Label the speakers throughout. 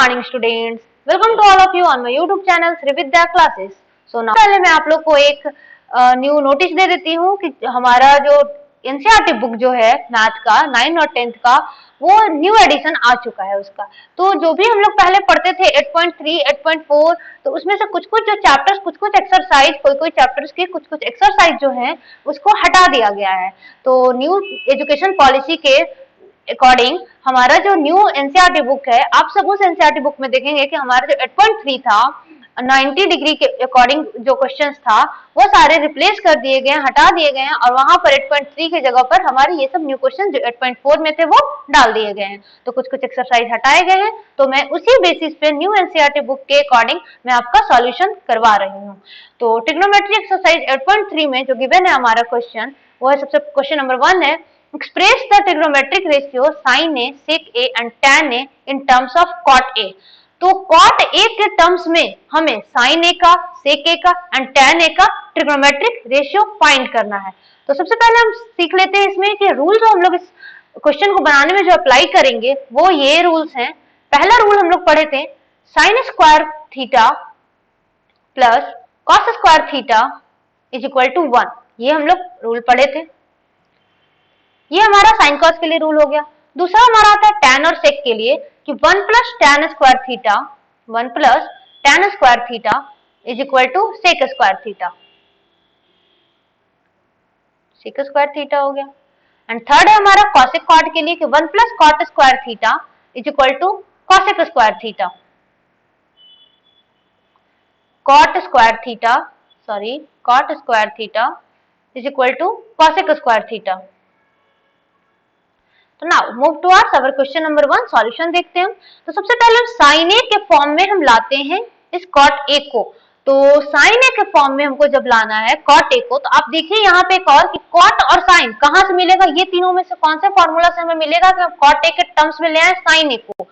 Speaker 1: Morning students, welcome to all of you on my YouTube channel Shri Vidya classes. So now पहले मैं आप लोग को एक न्यू नोटिस दे देती हूँ कि हमारा जो एनसीईआरटी बुक जो है मैथ का 9 और 10th का वो न्यू एडिशन आ चुका है उसका। तो जो भी हम लोग पहले पढ़ते थे 8.3, 8.4, तो उसमें से कुछ कुछ जो चैप्टर्स, कुछ कुछ एक्सरसाइज, कोई कोई चैप्टर्स की कुछ कुछ एक्सरसाइज जो है उसको हटा दिया गया है। तो न्यू एजुकेशन पॉलिसी के अकॉर्डिंग हमारा जो न्यू एनसीईआरटी बुक है, आप सब उस एनसीईआरटी बुक में देखेंगे कि हमारा जो 8.3 था 90 डिग्री के अकॉर्डिंग जो क्वेश्चंस था वो सारे रिप्लेस कर दिए गए हैं, हटा दिए गए हैं और वहां पर 8.3 की जगह पर हमारे ये सब न्यू क्वेश्चन जो 8.4 में थे वो डाल दिए गए हैं। तो कुछ कुछ एक्सरसाइज हटाए गए हैं, तो मैं उसी बेसिस पे न्यू एनसीईआरटी बुक के अकॉर्डिंग मैं आपका सॉल्यूशन करवा रही हूँ। तो ट्रिग्नोमेट्री एक्सरसाइज 8.3 में जो गिवन है हमारा क्वेश्चन, वो है सबसे क्वेश्चन नंबर 1 है, express the trigonometric ratio sin A, sec A and tan A in terms of cot A। तो cot A के टर्म्स में हमें sin A का, sec A का एंड tan A का ट्रिग्नोमेट्रिक रेशियो फाइंड करना है। तो सबसे पहले हम सीख लेते हैं इसमें कि रूल जो हम लोग इस क्वेश्चन को बनाने में जो अप्लाई करेंगे वो ये रूल्स हैं। पहला रूल हम लोग पढ़े थे, sin square theta plus cos square theta is equal to 1। ये हम लोग रूल पढ़े थे। ये हमारा साइन कॉस के लिए रूल हो गया। दूसरा हमारा आता है tan और sec के लिए कि 1 plus tan square theta, 1 plus tan square theta is equal to sec square theta, sec square theta हो गया। एंड थर्ड है हमारा cosec cot के लिए कि 1 plus cot square theta is equal to cosec square theta, cot square theta, sorry cot square theta is equal to cosec square theta. तो now move towards our question number 1, solution देखते हैं। तो सबसे पहले हम sin A के form में हम लाते हैं इस cot A को। तो sin A के फॉर्म में हमको जब लाना है cot A को, तो आप देखिए यहाँ पे एक और कि cot और sin कहाँ से मिलेगा, ये तीनों में से कौन से फॉर्मूला से हमें मिलेगा कि हम cot A के टर्म्स में ले आए sin A को।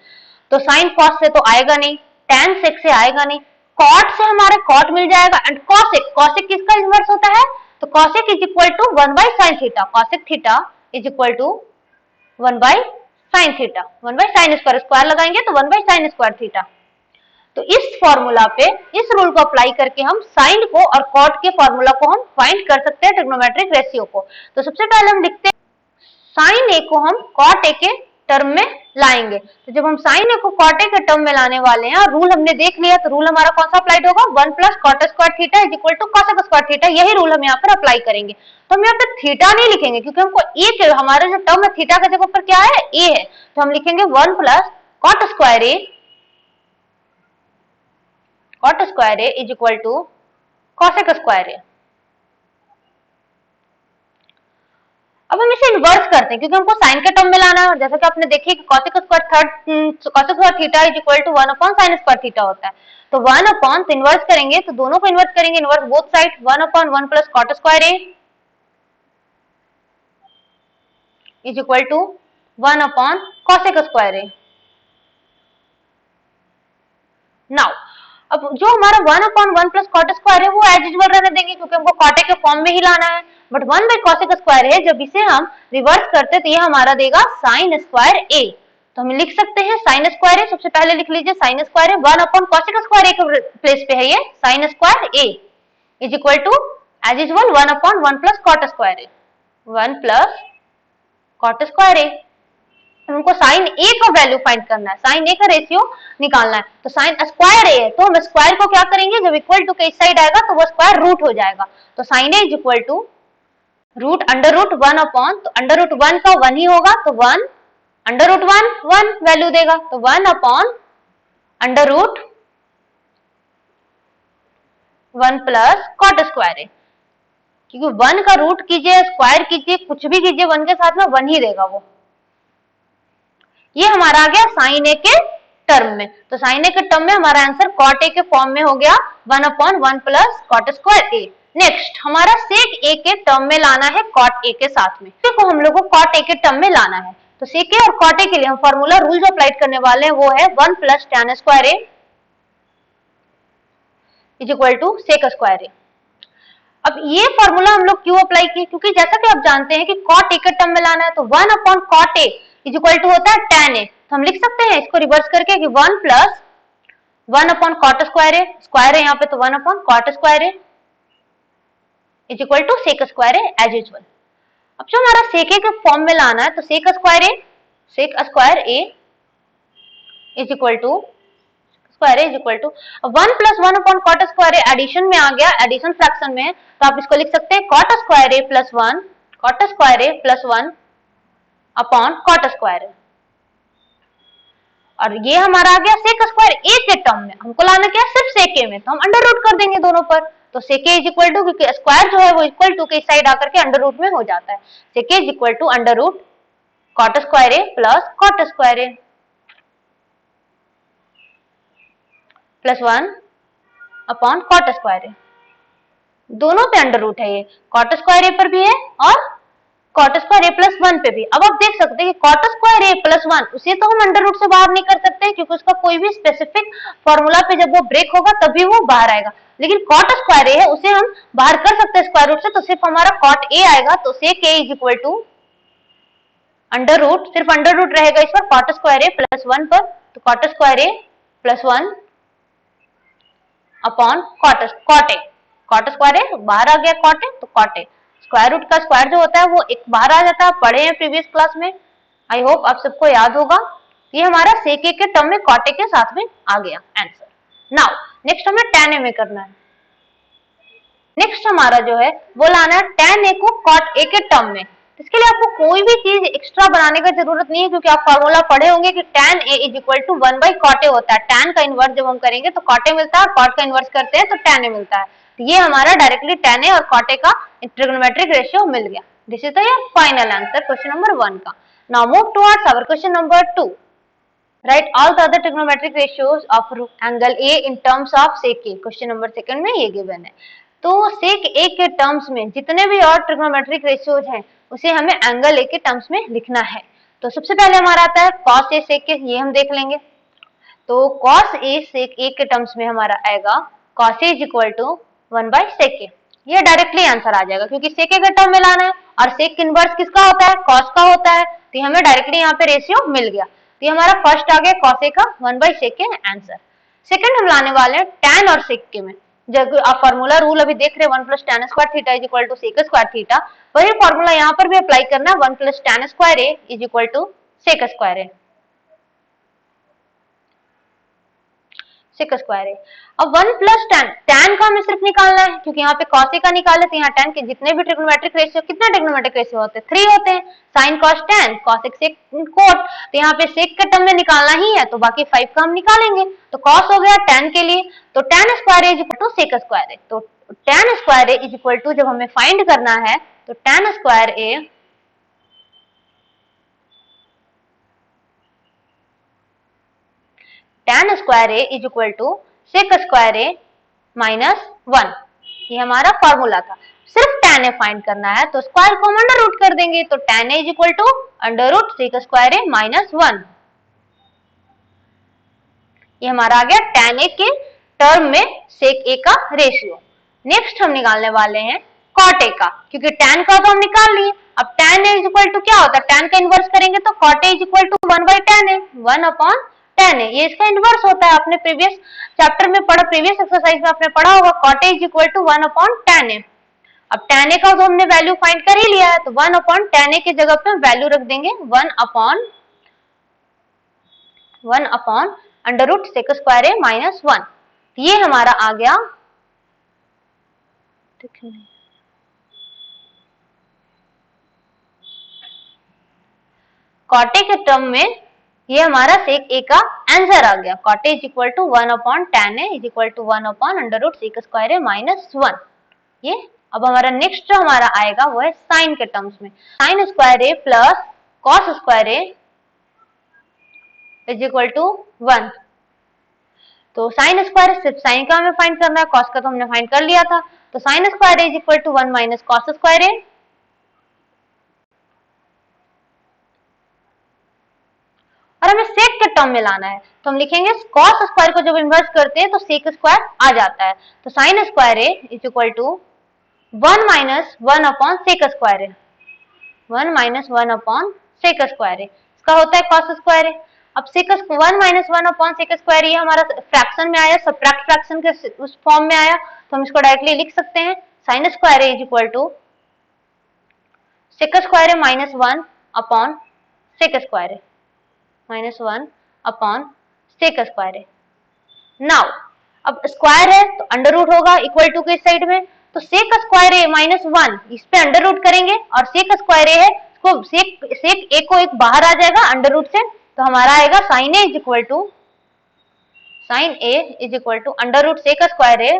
Speaker 1: तो sin cos से तो आएगा नहीं, tan sec से आएगा नहीं, cot से हमारे cot मिल जाएगा एंड cosec, cosec किसका इन्वर्स होता है, तो cosec is equal to 1 by sin theta, cosec theta is equal to 1 by sine theta, 1 by sine square, square लगाएंगे तो 1 बाई साइन स्क्वायर थीटा। तो इस फॉर्मूला पे इस रूल को अप्लाई करके हम साइन को और कॉट के फॉर्मूला को हम फाइंड कर सकते हैं ट्रिग्नोमेट्रिक रेशियो को। तो सबसे पहले हम लिखते हैं साइन ए को हम कॉट ए के टर्म में लाएंगे। तो जब हम साइन ए को कॉट ए के टर्म में लाने वाले हैं और रूल हमने देख लिया, तो रूल हमारा कौन सा अप्लाइड होगा, 1 plus cot square theta is equal to cosec square theta, यही रूल हम यहाँ पर अप्लाई करेंगे। तो हम यहाँ पे थीटा नहीं लिखेंगे क्योंकि हमको ए के हमारा जो टर्म है थीटा के जगह पर क्या है, ए है, तो हम लिखेंगे 1 plus cot square A is equal to cosec square A. अब हम इसे इन्वर्स करते हैं क्योंकि हमको साइन के टर्म में लाना है, और जैसा कि आपने देखिए कि cosec square theta is equal to 1 upon sin square theta होता है। तो 1 अपॉन इन्वर्स करेंगे तो दोनों को इन्वर्स करेंगे, inverse both side, 1 upon 1 plus cot square A is equal to 1 upon cosec square A. Now अब जो हमारा 1 अपॉन 1 प्लस cot स्क्वायर है वो एज यूजुअल रहने देंगे क्योंकि हमको cot के फॉर्म में ही लाना है। बट 1 बाई cosec स्क्वायर है, जब इसे हम रिवर्स करते तो ये हमारा देगा sin स्क्वायर ए। तो हम लिख सकते हैं sin स्क्वायर ए, सबसे पहले लिख लीजिए sin square A, 1 upon cosec square A के प्लेस पे है ये sin square A is equal to as usual 1 upon 1 plus cot square A, 1 plus cot square A. हमको साइन ए का वैल्यू फाइंड करना है, साइन ए का ratio निकालना है। तो साइन स्क्वायर ए है तो हम स्क्वायर को क्या करेंगे, जब इक्वल टू के इस साइड आएगा तो वो स्क्वायर रूट हो जाएगा। तो sine A is equal to root under root 1 upon, तो अंडर रूट 1 का 1 ही होगा तो 1 अंडर रूट 1 वैल्यू देगा, तो 1 upon under root 1 plus cot square A, क्योंकि 1 का रूट कीजिए, स्क्वायर कीजिए, कुछ भी कीजिए 1 के साथ में 1 ही देगा वो। ये हमारा आ गया साइन ए के टर्म में। तो साइन ए के टर्म में हमारा आंसर कॉट ए के फॉर्म में हो गया 1 अपॉन 1 प्लस कॉट स्क्वायर ए। नेक्स्ट हमारा सेक ए के टर्म में लाना है कॉट ए के साथ में, देखो हम लोग को कॉट ए के टर्म में लाना है। तो सेक ए और कॉट ए के लिए हम फॉर्मूला रूल जो अप्लाई करने वाले हैं वो है 1 plus tan square A is equal to sec square A. अब ये फॉर्मूला हम लोग क्यों अप्लाई किए, क्योंकि जैसा कि आप जानते हैं कि कॉट ए के टर्म में लाना है तो 1 upon cot A is equal to होता है tan ए। तो हम लिख सकते हैं इसको रिवर्स करके कि 1 plus 1 upon cot square A, square है यहाँ पे तो 1 upon cot square A is equal to sec square A as usual. अब जो हमारा सेक ए के फॉर्म में लाना है तो sec square A is equal to square is equal to 1 plus 1 upon cot square A addition में आ गया, एडिशन फ्रैक्शन में है तो आप इसको लिख सकते हैं cot square A plus 1 upon cot square A, और ये हमारा आ गया सेक स्क्वायर ए के टर्म में। हमको लाना क्या है सिर्फ सेक ए में, तो हम अंडर रूट कर देंगे दोनों पर, तो sec A is equal to, क्योंकि स्क्वायर जो है वो इक्वल टू के इस साइड आकर के अंडर रूट में हो जाता है, sec A is equal to under root cot square A plus cot square A plus 1 upon cot square A. दोनों पे अंडर रूट है, ये कॉट स्क्वायर ए पर भी है और कॉट स्क्वायर ए प्लस 1 पे भी। अब आप देख सकते हैं कि कॉट स्क्वायर ए प्लस 1 उसे तो हम अंडर रूट से बाहर नहीं कर सकते क्योंकि उसका कोई भी स्पेसिफिक फॉर्मूला पे जब वो ब्रेक होगा तभी वो बाहर आएगा, लेकिन कॉट स्क्वायर ए है उसे हम बाहर कर सकते हैं स्क्वायर रूट से, तो सिर्फ हमारा कॉट ए आएगा, तो sec A is equal to under root, सिर्फ अंडर रूट रहेगा इस पर कॉट स्क्वायर ए प्लस 1 पर, तो cot square A plus 1 upon cot A, cot square A बाहर आ गया कॉट ए, तो कॉट ए स्क्वायर रूट का स्क्वायर जो होता है वो एक बाहर आ जाता है, पढ़े हैं प्रीवियस क्लास में, आई होप आप सबको याद होगा। ये हमारा सेक ए के टर्म में कॉट ए के साथ में आ गया आंसर। नाउ नेक्स्ट हमें tan ए में करना है। नेक्स्ट हमारा जो है वो लाना है tan ए को कॉट ए के टर्म में। इसके लिए आपको कोई भी चीज एक्स्ट्रा बनाने की जरूरत नहीं है क्योंकि आप फॉर्मूला पढ़े होंगे कि tan A is equal to 1 by cot A होता है। tan का इनवर्स जब हम करेंगे तो कॉट ए मिलता है, कॉट का इनवर्स करते हैं तो tan ए मिलता है, तो ये हमारा डायरेक्टली tan ए और कॉट ए का ट्रिग्नोमेट्रिक रेशियो मिल गया। This is the final answer question number 1 का। Now move towards our question number 2। Right all the other trigonometric ratios of angle A in terms of sec A. Question number 2 में ये given है, तो sec ए के terms में जितने भी और ट्रिग्नोमेट्रिक रेशियोज हैं उसे हमें एंगल ए के टर्म्स में लिखना है। तो सबसे पहले हमारा आता है कॉस ए सेक ए, ये हम देख लेंगे। तो कॉस ए सेक ए के टर्म्स में हमारा आएगा cos A is equal to 1 by sec A, ये डायरेक्टली आंसर आ जाएगा क्योंकि सेक ए के टर्म में लाना है और सेक इनवर्स किसका होता है, कॉस का होता है, तो हमें डायरेक्टली यहाँ पे रेशियो मिल गया। तो ये हमारा फर्स्ट आ गया कॉस ए का 1 by sec A answer. Second हम लाने वाले हैं tan और सेक के में। जब आप फॉर्मूला रूल अभी देख रहे हैं 1 plus tan square theta is equal to sec square theta, वही फॉर्मूला यहाँ पर भी अप्लाई करना है 1 plus tan square A is equal to sec square A, sec square A. अब 1 प्लस tan का हमें सिर्फ निकालना है क्योंकि यहाँ पे cos ए का निकाले तो यहाँ tan के जितने भी ट्रिग्नोमेट्रिक रेशियो, कितने ट्रिग्नोमेट्रिक रेशियो होते हैं 3 होते हैं, sin cos tan cos x sec cot, तो यहाँ पे sec के टर्म में निकालना ही है तो बाकी 5 का हम निकालेंगे, तो cos हो गया tan के लिए, तो tan square A is equal to sec square A. तो tan square A is equal to जब हमें फाइंड करना है तो tan square A tan square A is equal to sec square A minus 1, ये हमारा फॉर्मूला था। सिर्फ tan ए फाइंड करना है तो स्क्वायर को हम अंडर रूट कर देंगे, तो tan A is equal to under root sec square A minus 1, ये हमारा आ गया tan ए के टर्म में सेक ए का रेशियो। नेक्स्ट हम निकालने वाले हैं cot ए का, क्योंकि tan का तो हम निकाल लिए। अब tan A is equal to क्या होता है, tan का इनवर्स करेंगे तो cot A is equal to 1 by tan A, 1 upon tan A, ये इसका इनवर्स होता है। आपने प्रीवियस चैप्टर में पढ़ा, प्रीवियस एक्सरसाइज में आपने पढ़ा होगा cot A is equal to 1 upon tan A. अब tan ए का तो हमने वैल्यू फाइंड कर ही लिया है तो 1 अपॉन tan ए की जगह पे वैल्यू रख देंगे 1 upon under root sec square A minus 1, ये हमारा आ गया cot ए के टर्म में, ये हमारा सेक ए का आंसर आ गया। cot A is equal to 1 upon tan A is equal to 1 upon under root sec square A minus 1, ये। अब हमारा नेक्स्ट जो हमारा आएगा वो है साइन के टर्म्स में, sine square A plus cos square A is equal to 1। तो साइन स्क्वायर सिर्फ साइन का हमें फाइंड करना है, कॉस का तो हमने फाइंड कर लिया था, तो sine square A is equal to 1 minus cos square A, और हमें सेक के टर्म में लाना है तो हम लिखेंगे कॉस स्क्वायर को जब इन्वर्स करते हैं तो सेक स्क्वायर आ जाता है, तो sine square A is equal to 1 minus 1 upon sec square A, 1 minus 1 upon sec square A, इसका होता है कॉस स्क्वायर ए। अब sec 1 minus 1 upon sec square ये हमारा फ्रैक्शन में आया, सबट्रैक्ट फ्रैक्शन के उस फॉर्म में आया, तो हम इसको डायरेक्टली लिख सकते हैं sine square A is equal to sec square A minus 1 upon sec square A, minus 1 upon sec square A. Now अब स्क्वायर है तो अंडर रूट होगा इक्वल टू के इस साइड में, तो सेक स्क्वायर ए माइनस 1 इस पे अंडर रूट करेंगे और सेक स्क्वायर ए है इसको सेक ए को एक बाहर आ जाएगा अंडर रूट से, तो हमारा आएगा sine A is equal to under root sec square A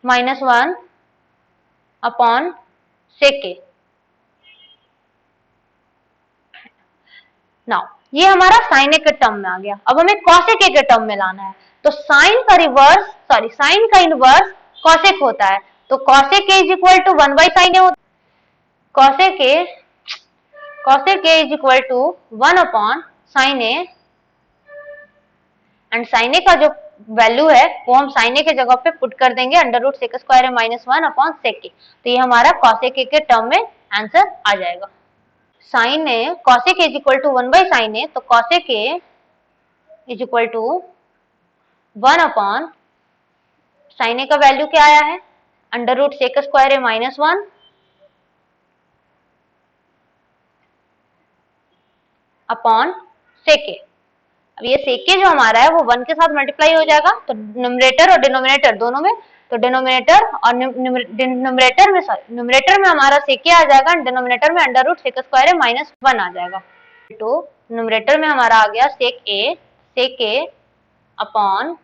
Speaker 1: minus 1 upon sec A. Now ये हमारा साइन ए के टर्म में आ गया, अब हमें कॉसेक ए के टर्म में लाना है, तो साइन का इनवर्स कॉसेक होता है, तो cosec A is equal to 1 by sine A होता है, cosec A is equal to 1 upon sine A, and sine A का जो वैल्यू है वो हम साइन ए के जगह पे पुट कर देंगे under root sec square A minus 1 upon sec ए, तो ये हमारा कॉसेक ए के टर्म में आंसर आ जाएगा। Sine A cosec A is equal to 1 by sine A, तो cosec A is equal to 1 upon sine A का वैल्यू क्या आया है under root sec square A minus 1 upon sec A. अब ये सेक ए जो हमारा है वो 1 के साथ मल्टीप्लाई हो जाएगा, तो न्यूमरेटर और डिनोमिनेटर दोनों में, तो डिनोमिनेटर और न्यूमरेटर में हमारा सेक ए आ जाएगा, डिनोमिनेटर में under root sec square A minus 1 आ जाएगा, तो न्यूमरेटर में हमारा आ गया sec A upon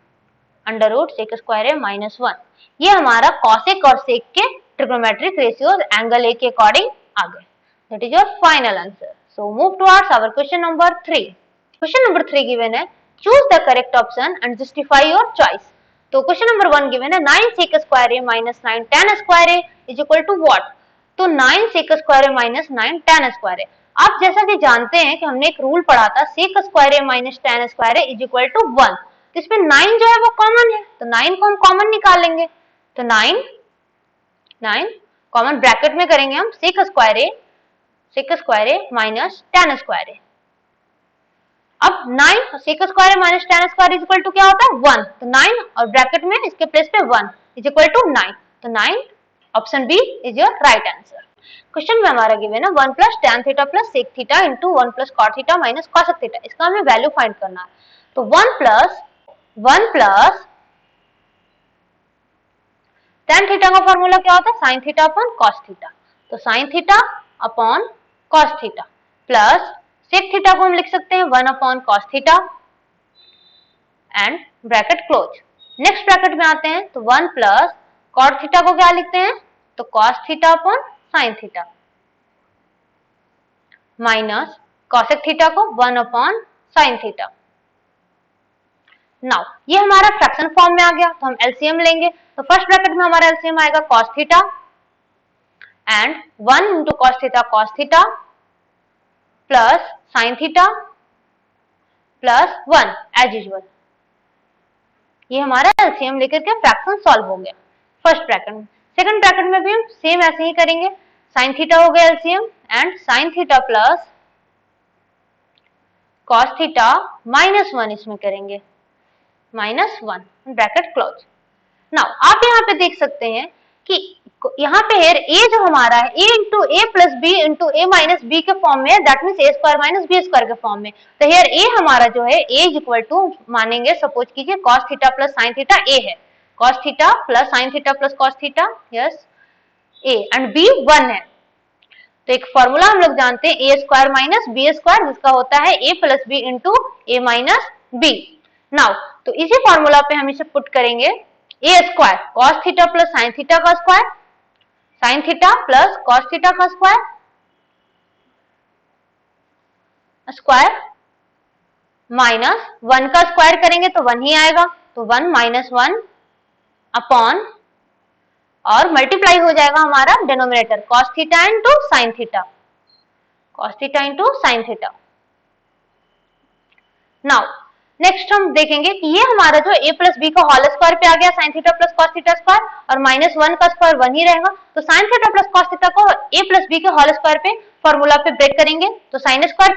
Speaker 1: under root sec square A minus 1। ये हमारा कॉसेक और सेक के ट्रिग्नोमेट्रिक रेशियोज एंगल ए के अकॉर्डिंग आ गए। That is your final answer. So move towards our question number 3। Question number 3 given है, choose the correct option and justify your choice. तो question number 1 given है 9 sec square A minus 9 tan square A is equal to what, तो 9 sec square A minus 9 tan square A. आप जैसा कि जानते हैं कि हमने एक रूल पढ़ा था sec square A minus tan square A is equal to 1, तो इसमें 9 जो है वो कॉमन है, तो 9 को हम कॉमन निकाल लेंगे, तो 9 कॉमन ब्रैकेट में करेंगे हम sec square A minus tan square A. अब 9 sec square A minus tan square is equal to क्या होता है 1, तो 9 और ब्रैकेट में इसके प्लेस पे 1 इज इक्वल टू 9, तो 9 option B is your right answer. Question में हमारा गिवन है 1 plus tan theta plus sec theta into 1 plus cot theta minus cosec theta, इसका हमें वैल्यू फाइंड करना है, तो 1 प्लस tan थीटा का फॉर्मूला क्या होता है sin theta upon cos theta, तो sin theta upon cos theta plus sec theta को हम लिख सकते हैं 1 upon cos theta and bracket close. Next bracket में आते हैं तो 1 प्लस cot थीटा को क्या लिखते हैं, तो cos theta upon sin theta minus cosec theta को 1 अपॉन sin थीटा। नाउ ये हमारा फ्रैक्शन फॉर्म में आ गया, तो हम एलसीएम लेंगे, तो फर्स्ट ब्रैकेट में हमारा एलसीएम आएगा cos theta and 1 into cos theta plus sin theta plus 1 as usual. ये हमारा एलसीएम लेकर के फ्रैक्शन सॉल्व हो गया फर्स्ट ब्रैकेट में। सेकंड ब्रैकेट में भी हम सेम ऐसे ही करेंगे, sin थीटा हो गया LCM and sin theta plus cos theta minus 1 इसमें करेंगे, माइनस 1 ब्रैकेट क्लोज। नाउ आप यहाँ पे देख सकते हैं कि यहाँ पे हेयर a जो हमारा है a into A plus B into A minus B के फॉर्म में है, that means A square minus B square के फॉर्म में, तो हेयर a हमारा जो है a इज इक्वल टू मानेंगे, सपोज कीजिए cos theta plus sin theta a है, cos theta plus sin theta plus cos theta, yes a and b 1 है, तो एक फॉर्मूला हम लोग जानते हैं a square minus B square, जिसका होता है a plus B into A minus B. Now तो इसी फॉर्मूला पे हम इसे पुट करेंगे a square cos theta plus sin theta का square, sin theta plus cos theta का स्क्वायर माइनस 1 का स्क्वायर करेंगे तो 1 ही आएगा, तो 1 माइनस 1 अपॉन और मल्टीप्लाई हो जाएगा हमारा denominator cos theta into sin theta, cos theta into sin theta. Now next हम देखेंगे कि ये हमारा जो a प्लस बी का होल स्क्वायर पे आ गया sin theta plus cos theta square, और माइनस 1 का स्क्वायर 1 ही रहेगा, तो sin theta plus cos theta को a प्लस बी के होल स्क्वायर पे फॉर्मूला पे ब्रेक करेंगे तो sine square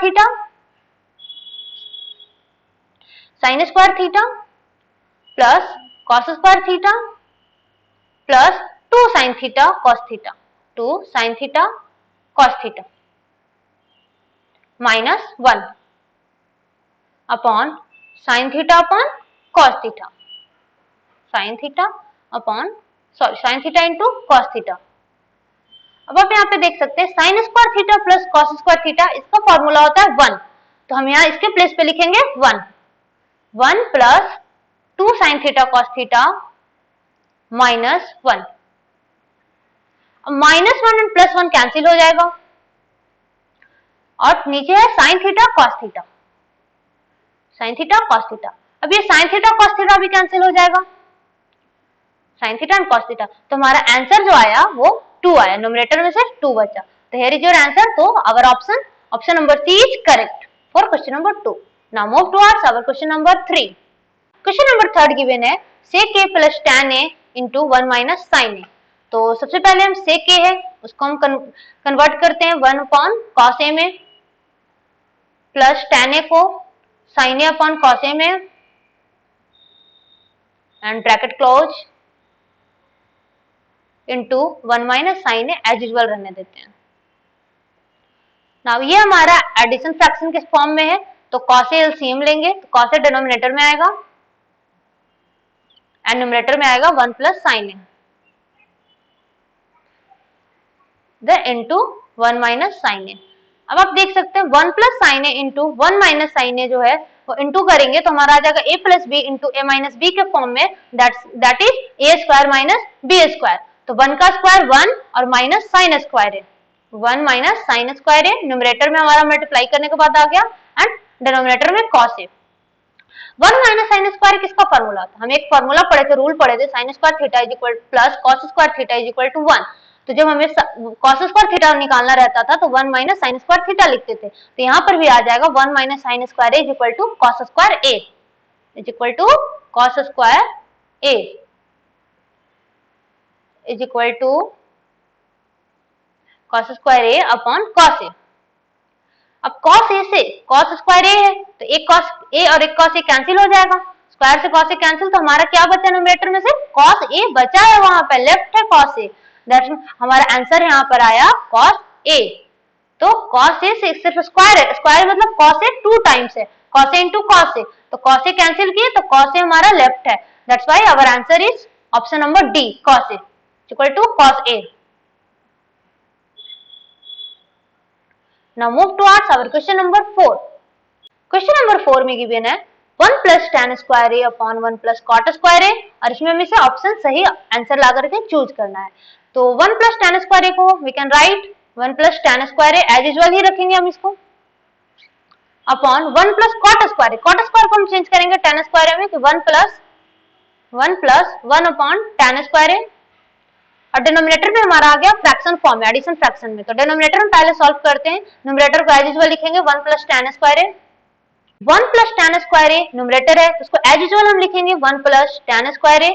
Speaker 1: theta plus cos square theta plus 2 sine theta cos theta minus 1 upon sine theta upon cos theta, sine theta into cos theta. अब आप यहाँ पे देख सकते हैं sine square theta plus cos square theta, इसका formula होता है 1, तो हम यहाँ इसके प्लेस पे लिखेंगे 1 plus 2 sine theta cos theta minus 1। अब माइनस 1 एंड प्लस 1 कैंसिल हो जाएगा और नीचे है साइन थीटा कॉस थीटा, अब ये साइन थीटा कॉस थीटा भी कैंसिल हो जाएगा, sine theta and cos theta. तो हमारा आंसर जो आया वो 2 आया, न्यूमरेटर में से 2 बचा। तो हियर इज योर आंसर। तो our option number C is correct for question number 2। Now move towards our question number 3। Question number 3 given है sec a plus tan a into 1 minus sin a। तो सबसे पहले हम sec a है उसको हम convert करते हैं 1 upon cos a में, प्लस tan a को sin a upon cos a में and bracket close into 1 minus sine A as usual रहने देते हैं। नाउ ये हमारा एडिशन फ्रैक्शन के फॉर्म में है, तो cos a एलसीएम लेंगे तो cos a डिनोमिनेटर में आएगा एंड न्यूमरेटर में आएगा 1 plus sine A the into 1 minus sine A. अब आप देख सकते हैं 1 plus sine A into 1 minus sine A जो है वो इंटू करेंगे तो हमारा आ जाएगा a plus B into A minus B के फॉर्म में, that is A square minus B square. तो 1 का स्क्वायर 1 और माइनस साइन स्क्वायर है, 1 माइनस साइन स्क्वायर है, न्यूमरेटर में हमारा मल्टीप्लाई करने के बाद आ गया एंड डिनोमिनेटर में कॉस है। 1 माइनस साइन स्क्वायर किसका फॉर्मूला था, हम एक फॉर्मूला पढ़े थे, रूल पढ़े थे, sine square theta is equal plus cos square theta is equal to 1। तो जब हमें कॉस स्क्वायर थीटा निकालना रहता था तो 1 माइनस साइन स्क्वायर थीटा लिखते थे, तो यहाँ पर भी आ जाएगा 1 minus sine square is equal to cos square A is equal to cos square A is equal to cos square A upon cos A. अब कॉस ए से कॉस स्क्वायर ए है तो एक कॉस ए और एक कॉस ए कैंसिल हो जाएगा, square से कॉस ए कैंसिल, तो हमारा क्या बचा न्यूमरेटर में से कॉस ए बचा है, वहां पे लेफ्ट है कॉस ए, दैट्स हमारा आंसर यहाँ पर आया कॉस ए। तो कॉस ए से सिर्फ स्क्वायर है, स्क्वायर मतलब कॉस ए 2 टाइम्स है, cos A into cos A, तो कॉस ए कैंसिल किए तो कॉस ए हमारा लेफ्ट है, that's why our answer is option number D cos A equal to cos A. Now move towards our question number 4. Question number 4 में given है 1 plus tan square a upon 1 plus cot square a, और इसमें हमें से option सही answer ला करके choose करना है। तो 1 plus tan square a को we can write 1 plus tan square a as usual ही रखेंगे हम इसको, upon 1 plus cot square a, cot square को हम चेंज करेंगे tan square a में, तो 1 plus 1 upon tan square a, और डिनोमिनेटर में हमारा आ गया फ्रैक्शन फॉर्म में, एडिशन फ्रैक्शन में, तो डिनोमिनेटर में पहले सॉल्व करते हैं, न्यूमरेटर को एज यूजुअल लिखेंगे 1 plus tan square A, 1 plus tan square A numerator है उसको एज यूजुअल हम लिखेंगे 1 plus tan square A,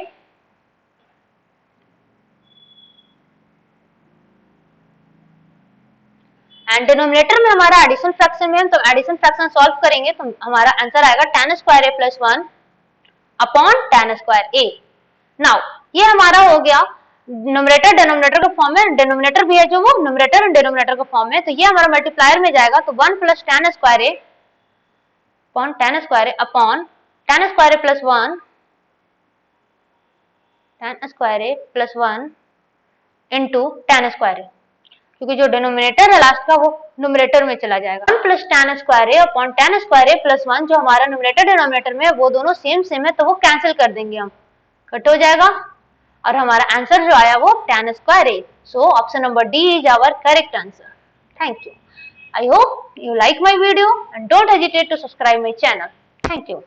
Speaker 1: and denominator में हमारा एडिशन फ्रैक्शन में, तो एडिशन फ्रैक्शन सॉल्व करेंगे तो हमारा आंसर आएगा tan square A plus 1 upon tan square A. Now ये हमारा हो गया न्यूमरेटर डिनोमिनेटर का फॉर्म है, डिनोमिनेटर भी है जो वो न्यूमरेटर एंड डिनोमिनेटर का फॉर्म है, तो ये हमारा मल्टीप्लायर में जाएगा, तो 1 plus tan square A upon tan square A upon tan square A plus 1 tan square A plus 1 into tan square A, क्योंकि जो डिनोमिनेटर है लास्ट का वो न्यूमरेटर में चला जाएगा। 1 plus tan square A upon tan square A plus 1, जो हमारा न्यूमरेटर डिनोमिनेटर में है वो दोनों सेम है, तो वो कैंसिल कर देंगे हम, कट हो जाएगा, और हमारा आंसर जो आया वो tan square A. So option number D is our correct answer. Thank you. I hope you like my video and don't hesitate to subscribe my channel. Thank you.